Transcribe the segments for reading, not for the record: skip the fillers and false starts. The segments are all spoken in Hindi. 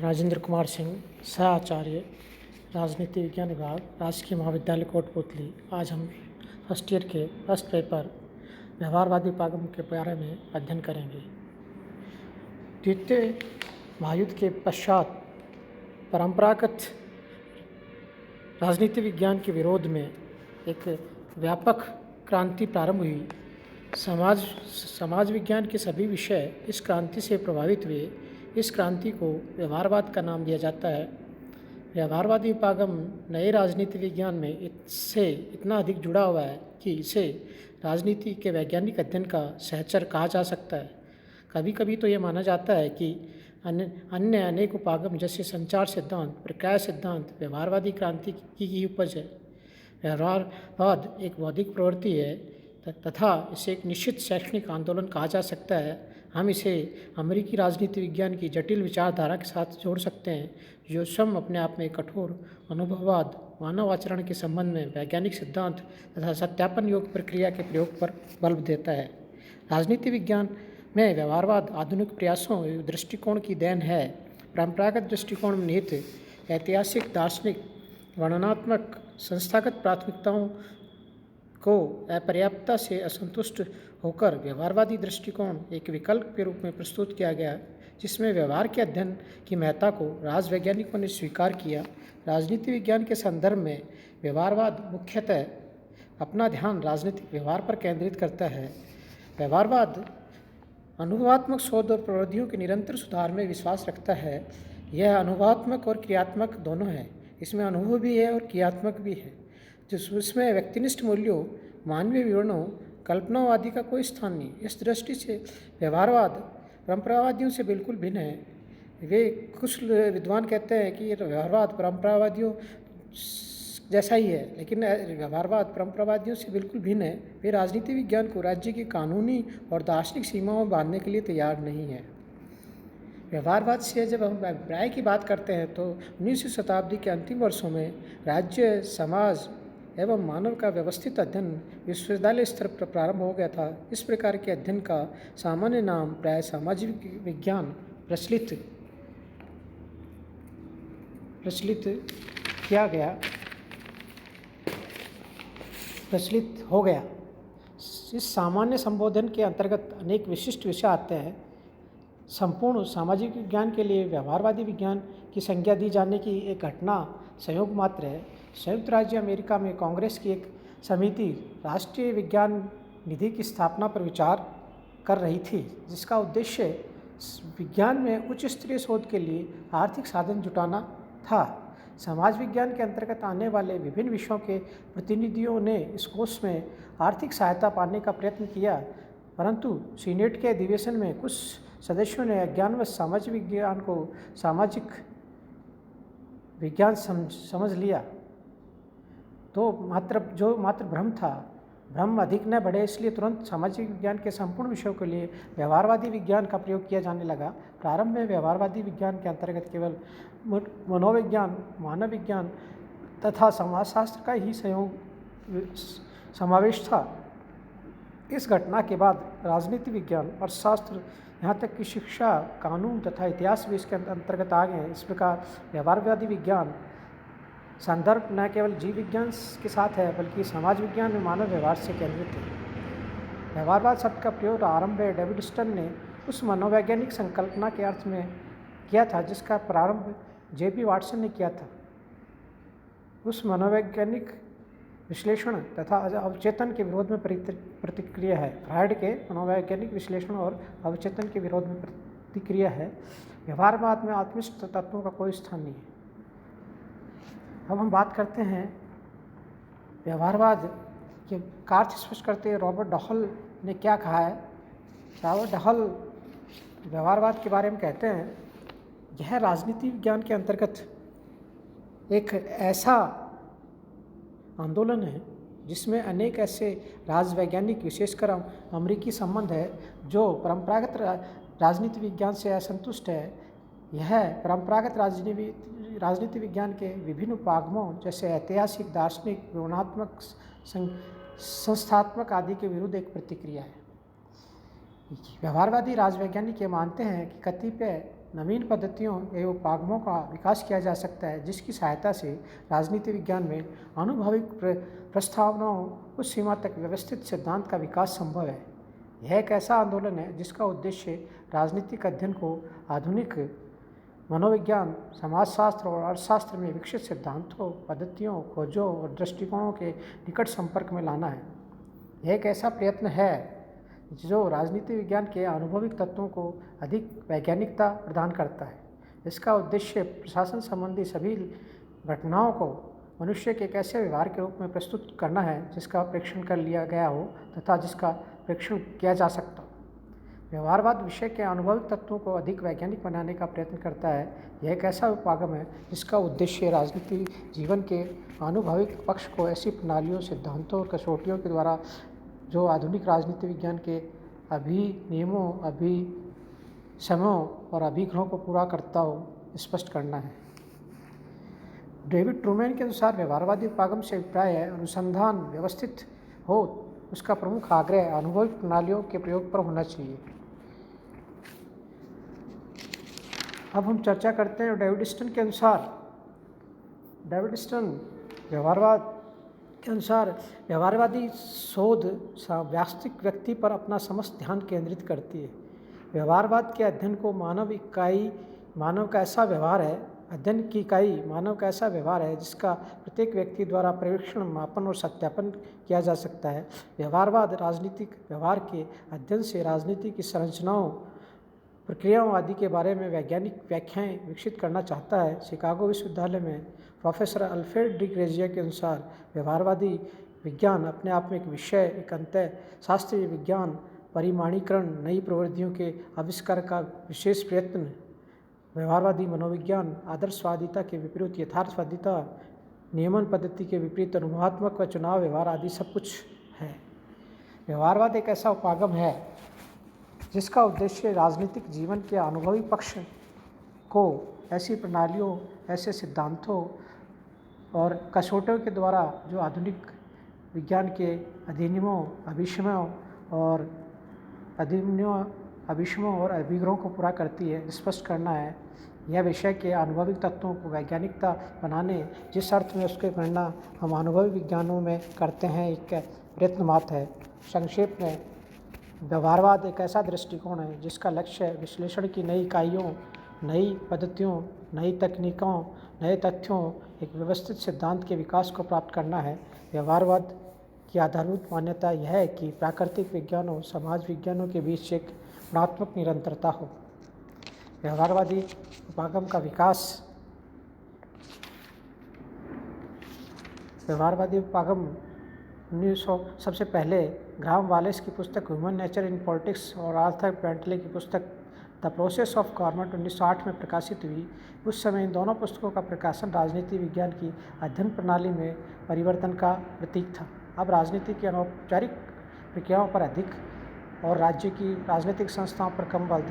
राजेंद्र कुमार सिंह, सह आचार्य, राजनीति विज्ञान विभाग, राजकीय महाविद्यालय कोटपुतली। आज हम फर्स्ट ईयर के फर्स्ट पेपर व्यवहारवादी उपागम के बारे में अध्ययन करेंगे। द्वितीय महायुद्ध के पश्चात परंपरागत राजनीति विज्ञान के विरोध में एक व्यापक क्रांति प्रारंभ हुई। समाज विज्ञान के सभी विषय इस क्रांति से प्रभावित हुए। इस क्रांति को व्यवहारवाद का नाम दिया जाता है। व्यवहारवादी उपागम नए राजनीति विज्ञान में इससे इतना अधिक जुड़ा हुआ है कि इसे राजनीति के वैज्ञानिक अध्ययन का सहचर कहा जा सकता है। कभी कभी तो ये माना जाता है कि अन्य अनेक उपागम जैसे संचार सिद्धांत, प्रक्रिया सिद्धांत व्यवहारवादी क्रांति की उपज है। व्यवहारवाद एक बौद्धिक प्रवृत्ति है तथा इसे एक निश्चित शैक्षणिक आंदोलन कहा जा सकता है। हम इसे अमेरिकी राजनीति विज्ञान की जटिल विचारधारा के साथ जोड़ सकते हैं, जो स्वयं अपने आप में कठोर अनुभववाद, मानव आचरण के संबंध में वैज्ञानिक सिद्धांत तथा सत्यापन योग्य प्रक्रिया के प्रयोग पर बल देता है। राजनीति विज्ञान में व्यवहारवाद आधुनिक प्रयासों एवं दृष्टिकोण की देन है। परंपरागत दृष्टिकोण में निहित ऐतिहासिक, दार्शनिक, वर्णनात्मक, संस्थागत प्राथमिकताओं को अपर्याप्तता से असंतुष्ट होकर व्यवहारवादी दृष्टिकोण एक विकल्प के रूप में प्रस्तुत किया गया, जिसमें व्यवहार के अध्ययन की महत्ता को राजवैज्ञानिकों ने स्वीकार किया। राजनीति विज्ञान के संदर्भ में व्यवहारवाद मुख्यतः अपना ध्यान राजनीतिक व्यवहार पर केंद्रित करता है। व्यवहारवाद अनुभवात्मक शोध और प्रविधियों के निरंतर सुधार में विश्वास रखता है। यह अनुभवात्मक और क्रियात्मक दोनों है। इसमें अनुभव भी है और क्रियात्मक भी है, जिसमें व्यक्तिनिष्ठ मूल्यों, मानवीय विवरणों, कल्पनाओं आदि का कोई स्थान नहीं। इस दृष्टि से व्यवहारवाद परंपरावादियों से बिल्कुल भिन्न है। वे कुछ विद्वान कहते हैं कि व्यवहारवाद परंपरावादियों जैसा ही है, लेकिन व्यवहारवाद परंपरावादियों से बिल्कुल भिन्न है। वे राजनीति विज्ञान को राज्य की कानूनी और दार्शनिक सीमाओं में बांधने के लिए तैयार नहीं है। व्यवहारवाद से जब हम अभिप्राय की बात करते हैं तो 19वीं शताब्दी के अंतिम वर्षों में राज्य, समाज एवं मानव का व्यवस्थित अध्ययन विश्वविद्यालय स्तर पर प्रारंभ हो गया था। इस प्रकार के अध्ययन का सामान्य नाम प्राय सामाजिक विज्ञान प्रचलित हो गया। इस सामान्य संबोधन के अंतर्गत अनेक विशिष्ट विषय आते हैं। संपूर्ण सामाजिक विज्ञान के लिए व्यवहारवादी विज्ञान की संज्ञा दी जाने की एक घटना संयोग मात्र है। संयुक्त राज्य अमेरिका में कांग्रेस की एक समिति राष्ट्रीय विज्ञान निधि की स्थापना पर विचार कर रही थी, जिसका उद्देश्य विज्ञान में उच्च स्तरीय शोध के लिए आर्थिक साधन जुटाना था। समाज विज्ञान के अंतर्गत आने वाले विभिन्न विषयों के प्रतिनिधियों ने इस कोर्स में आर्थिक सहायता पाने का प्रयत्न किया, परंतु सीनेट के अधिवेशन में कुछ सदस्यों ने अज्ञानवश सामाजिक विज्ञान को सामाजिक विज्ञान समझ लिया। तो मात्र भ्रम था। भ्रम अधिक न बढ़े, इसलिए तुरंत सामाजिक विज्ञान के संपूर्ण विषयों के लिए व्यवहारवादी विज्ञान का प्रयोग किया जाने लगा। प्रारंभ में व्यवहारवादी विज्ञान के अंतर्गत केवल मनोविज्ञान, मानव विज्ञान तथा समाजशास्त्र का ही समावेश था। इस घटना के बाद राजनीति विज्ञान, अर्थशास्त्र, यहाँ तक कि शिक्षा, कानून तथा इतिहास भी इसके अंतर्गत आ गए हैं। इस प्रकार व्यवहारवादी विज्ञान संदर्भ न केवल जीव विज्ञान के साथ है, बल्कि समाज विज्ञान में मानव व्यवहार से केंद्रित है। व्यवहारवाद शब्द का प्रयोग आरंभ में डेविड स्टन ने उस मनोवैज्ञानिक संकल्पना के अर्थ में किया था जिसका प्रारंभ J.B. वाटसन ने किया था। उस मनोवैज्ञानिक विश्लेषण तथा अवचेतन के विरोध में प्रतिक्रिया है। फ्रायड के मनोवैज्ञानिक विश्लेषण और अवचेतन के विरोध में प्रतिक्रिया है। व्यवहारवाद में आत्मिष्ट तत्वों का कोई स्थान नहीं है। अब हम बात करते हैं व्यवहारवाद के कार्य स्पष्ट करते हुए रॉबर्ट डहल ने क्या कहा है। रॉबर्ट डहल व्यवहारवाद के बारे में कहते हैं, यह राजनीति विज्ञान के अंतर्गत एक ऐसा आंदोलन है जिसमें अनेक ऐसे राजवैज्ञानिक, विशेषकर अमेरिकी संबंध है जो परंपरागत राजनीति विज्ञान से असंतुष्ट है। यह परंपरागत राजनीति विज्ञान के विभिन्न उपागमों जैसे ऐतिहासिक, दार्शनिक, विवरणात्मक, संस्थात्मक आदि के विरुद्ध एक प्रतिक्रिया है। व्यवहारवादी राजवैज्ञानिक ये मानते हैं कि कतिपय नवीन पद्धतियों एवं उपागमों का विकास किया जा सकता है जिसकी सहायता से राजनीति विज्ञान में आनुभविक प्रस्तावनाओं उस सीमा तक व्यवस्थित सिद्धांत का विकास संभव है। यह एक ऐसा आंदोलन है जिसका उद्देश्य राजनीतिक अध्ययन को आधुनिक मनोविज्ञान, समाजशास्त्र और अर्थशास्त्र में विकसित सिद्धांतों, पद्धतियों, खोजों और दृष्टिकोणों के निकट संपर्क में लाना है। यह एक ऐसा प्रयत्न है जो राजनीति विज्ञान के अनुभविक तत्वों को अधिक वैज्ञानिकता प्रदान करता है। इसका उद्देश्य प्रशासन संबंधी सभी घटनाओं को मनुष्य के एक ऐसे व्यवहार के रूप में प्रस्तुत करना है जिसका परीक्षण कर लिया गया हो तथा जिसका परीक्षण किया जा सकता हो। व्यवहारवाद विषय के अनुभविक तत्वों को अधिक वैज्ञानिक बनाने का प्रयत्न करता है। यह एक ऐसा उपागम है जिसका उद्देश्य राजनीति जीवन के अनुभविक पक्ष को ऐसी प्रणालियों, सिद्धांतों और कसौटियों के द्वारा जो आधुनिक राजनीति विज्ञान के अभिनियमों, अभिसमयों और अभिग्रहों को पूरा करता हो, स्पष्ट करना है। डेविड ट्रूमैन के अनुसार व्यवहारवादी उपागम से अभिप्राय है अनुसंधान व्यवस्थित हो, उसका प्रमुख आग्रह अनुभविक प्रणालियों के प्रयोग पर होना चाहिए। अब हम चर्चा करते हैं डेविड स्टन के अनुसार। डेविड स्टन व्यवहारवाद के अनुसार व्यवहारवादी शोध वास्तविक व्यक्ति पर अपना समस्त ध्यान केंद्रित करती है। व्यवहारवाद के अध्ययन को मानव का ऐसा व्यवहार है अध्ययन की इकाई मानव का ऐसा व्यवहार है जिसका प्रत्येक व्यक्ति द्वारा परीक्षण, मापन और सत्यापन किया जा सकता है। व्यवहारवाद राजनीतिक व्यवहार के अध्ययन से राजनीति की संरचनाओं, प्रक्रियाओं आदि के बारे में वैज्ञानिक व्याख्याएं विकसित करना चाहता है। शिकागो विश्वविद्यालय में प्रोफेसर अल्फ्रेड डी ग्रेजिया के अनुसार व्यवहारवादी विज्ञान अपने आप में एक विषय, एक अंतः शास्त्रीय विज्ञान, परिमाणीकरण, नई प्रवृत्तियों के आविष्कार का विशेष प्रयत्न। व्यवहारवादी मनोविज्ञान आदर्शवादिता के विपरीत यथार्थवादिता, नियमन पद्धति के विपरीत अनुभवात्मक व चुनाव व्यवहार आदि सब कुछ है। व्यवहारवाद एक ऐसा उपागम है जिसका उद्देश्य राजनीतिक जीवन के अनुभवी पक्ष को ऐसी प्रणालियों, ऐसे सिद्धांतों और कसौटियों के द्वारा जो आधुनिक विज्ञान के अधिनियमों, अभिगमों और अभिग्रहों को पूरा करती है, स्पष्ट करना है। यह विषय के अनुभविक तत्वों को वैज्ञानिकता बनाने जिस अर्थ में उसके गणना हम अनुभवी विज्ञानों में करते हैं, एक प्रयत्न मात्र है। संक्षेप में व्यवहारवाद एक ऐसा दृष्टिकोण है जिसका लक्ष्य विश्लेषण की नई इकाइयों, नई पद्धतियों, नई तकनीकों, नए तथ्यों, एक व्यवस्थित सिद्धांत के विकास को प्राप्त करना है। व्यवहारवाद की आधारभूत मान्यता यह है कि प्राकृतिक विज्ञानों, समाज विज्ञानों के बीच एक गुणात्मक निरंतरता हो। व्यवहारवादी उपागम का विकास। व्यवहारवादी उपागम 1900 सबसे पहले ग्राहम वालेस की पुस्तक ह्यूमन नेचर इन पॉलिटिक्स और आर्थर बेंटले की पुस्तक द प्रोसेस ऑफ गवर्नमेंट 1960 में प्रकाशित हुई। उस समय इन दोनों पुस्तकों का प्रकाशन राजनीति विज्ञान की अध्ययन प्रणाली में परिवर्तन का प्रतीक था। अब राजनीति की अनौपचारिक प्रक्रियाओं पर अधिक और राज्य की राजनीतिक संस्थाओं पर कम बल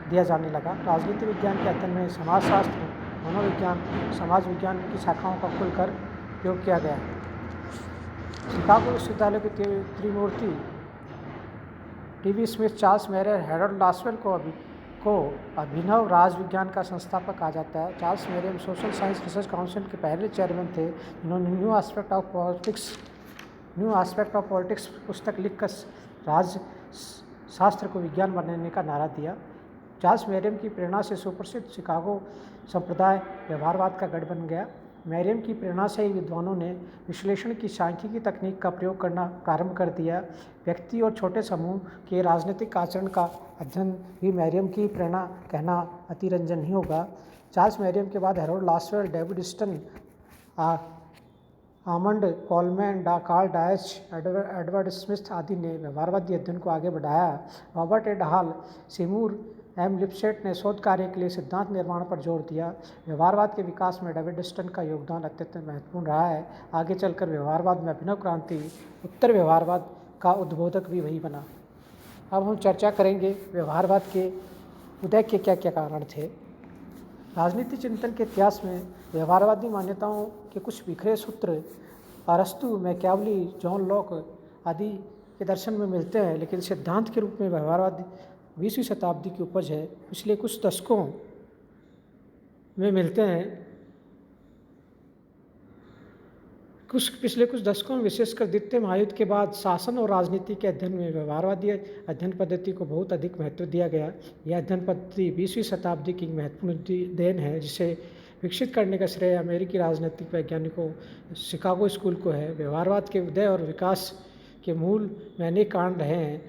दिया जाने लगा। राजनीति विज्ञान के अध्ययन में समाजशास्त्र, मनोविज्ञान, समाज विज्ञान की शाखाओं का खुलकर उपयोग किया गया। शिकागो विश्वविद्यालय के त्रिमूर्ति T B. Smith, Charles Merriam, Harold Lasswell को अभिनव राजविज्ञान का संस्थापक कहा जाता है। Charles Merriam social science research council के पहले चेयरमैन थे। इन्होंने न्यू एस्पेक्ट ऑफ पॉलिटिक्स पुस्तक लिखकर राजशास्त्र को विज्ञान बनाने का नारा दिया। चार्ल्स मेरियम की प्रेरणा से सुप्रसिद्ध शिकागो संप्रदाय व्यवहारवाद का गढ़ बन गया। मेरियम की प्रेरणा से ही विद्वानों ने विश्लेषण की सांख्यिकी तकनीक का प्रयोग करना प्रारंभ कर दिया। व्यक्ति और छोटे समूह के राजनीतिक आचरण का अध्ययन भी मेरियम की प्रेरणा कहना अतिरंजन नहीं होगा। चार्ल्स मेरियम के बाद Harold Lasswell, David Easton, Almond Coleman, Karl Deutsch, Edward Smith आदि ने व्यवहारवादी अध्ययन को आगे बढ़ाया। Robert A Hall, Seymour M Lipset ने शोध कार्य के लिए सिद्धांत निर्माण पर जोर दिया। व्यवहारवाद के विकास में डेविड स्टन का योगदान अत्यंत महत्वपूर्ण रहा है। आगे चलकर व्यवहारवाद में अभिनव क्रांति, उत्तर व्यवहारवाद का उद्बोधक भी वही बना। अब हम चर्चा करेंगे व्यवहारवाद के उदय के क्या क्या कारण थे। राजनीति चिंतन के इतिहास में व्यवहारवादी मान्यताओं के कुछ बिखरे सूत्र अरस्तु, मैकियावली, जॉन लॉक आदि के दर्शन में मिलते हैं, लेकिन सिद्धांत के रूप में व्यवहारवाद 20वीं शताब्दी की उपज है। पिछले कुछ दशकों में मिलते हैं। पिछले कुछ दशकों में विशेषकर द्वितीय महायुद्ध के बाद शासन और राजनीति के अध्ययन में व्यवहारवादी अध्ययन पद्धति को बहुत अधिक महत्व दिया गया। यह अध्ययन पद्धति 20वीं शताब्दी की महत्वपूर्ण देन है, जिसे विकसित करने का श्रेय अमेरिकी राजनीतिक वैज्ञानिकों शिकागो स्कूल को है। व्यवहारवाद के उदय और विकास के मूल में अनेक कारण रहे हैं,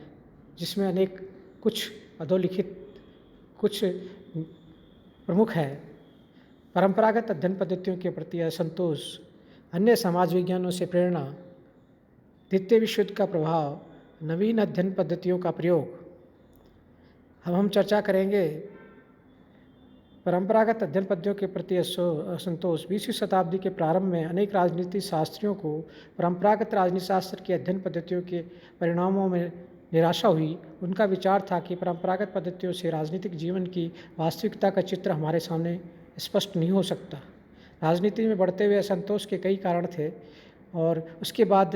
जिसमें अनेक कुछ अधोलिखित कुछ प्रमुख हैं। परंपरागत अध्ययन पद्धतियों के प्रति असंतोष, अन्य समाज विज्ञानों से प्रेरणा, द्वितीय विश्व युद्ध का प्रभाव, नवीन अध्ययन पद्धतियों का प्रयोग। अब हम चर्चा करेंगे परंपरागत अध्ययन पद्धतियों के प्रति असंतोष। 20वीं शताब्दी के प्रारंभ में अनेक राजनीति शास्त्रियों को परंपरागत राजनीति शास्त्र की अध्ययन पद्धतियों के परिणामों में निराशा हुई। उनका विचार था कि परंपरागत पद्धतियों से राजनीतिक जीवन की वास्तविकता का चित्र हमारे सामने स्पष्ट नहीं हो सकता। राजनीति में बढ़ते हुए असंतोष के कई कारण थे और उसके बाद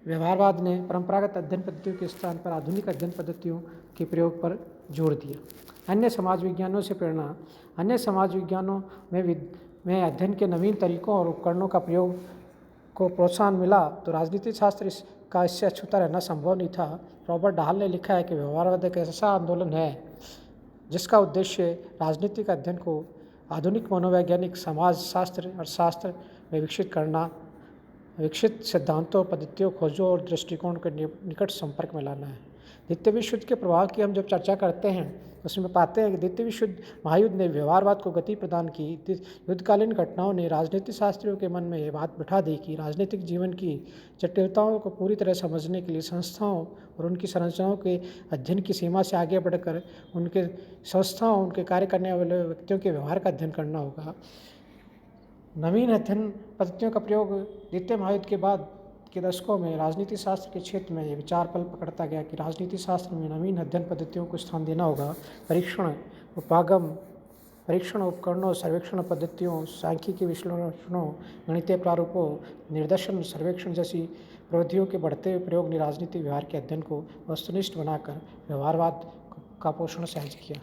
व्यवहारवाद ने परंपरागत अध्ययन पद्धतियों के स्थान पर आधुनिक अध्ययन पद्धतियों के प्रयोग पर जोर दिया। अन्य समाज विज्ञानों से प्रेरणा, अन्य समाज विज्ञानों में अध्ययन के नवीन तरीकों और उपकरणों का प्रयोग को प्रोत्साहन मिला तो राजनीति शास्त्र का इससे अछूता रहना संभव नहीं था। रॉबर्ट डाहल ने लिखा है कि व्यवहारवाद एक ऐसा आंदोलन है जिसका उद्देश्य राजनीतिक अध्ययन को आधुनिक मनोवैज्ञानिक समाज शास्त्र अर्थशास्त्र में विकसित करना, विकसित सिद्धांतों, पद्धतियों, खोजों और दृष्टिकोण के निकट संपर्क में लाना है। द्वितीय विश्व युद्ध के प्रभाव की हम जब चर्चा करते हैं उसमें पाते हैं कि द्वितीय विश्व महायुद्ध ने व्यवहारवाद को गति प्रदान की। युद्धकालीन घटनाओं ने राजनीति शास्त्रियों के मन में ये बात बिठा दी कि राजनीतिक जीवन की जटिलताओं को पूरी तरह समझने के लिए संस्थाओं और उनकी संरचनाओं के अध्ययन की सीमा से आगे बढ़कर उनके संस्थाओं, उनके कार्य करने वाले व्यक्तियों के व्यवहार का अध्ययन करना होगा। नवीन अध्ययन पद्धतियों का प्रयोग द्वितीय महायुद्ध के बाद के दशकों में राजनीति शास्त्र के क्षेत्र में ये विचार पल पकड़ता गया कि राजनीति शास्त्र में नवीन अध्ययन पद्धतियों को स्थान देना होगा। परीक्षण, उपागम, परीक्षण उपकरणों, सर्वेक्षण पद्धतियों, सांख्यिकी विश्लेषणों, गणितीय प्रारूपों, निर्देशन, सर्वेक्षण जैसी प्रविधियों के बढ़ते हुए प्रयोग ने राजनीतिक व्यवहार के अध्ययन को वस्तुनिष्ठ बनाकर व्यवहारवाद का पोषण सहज किया।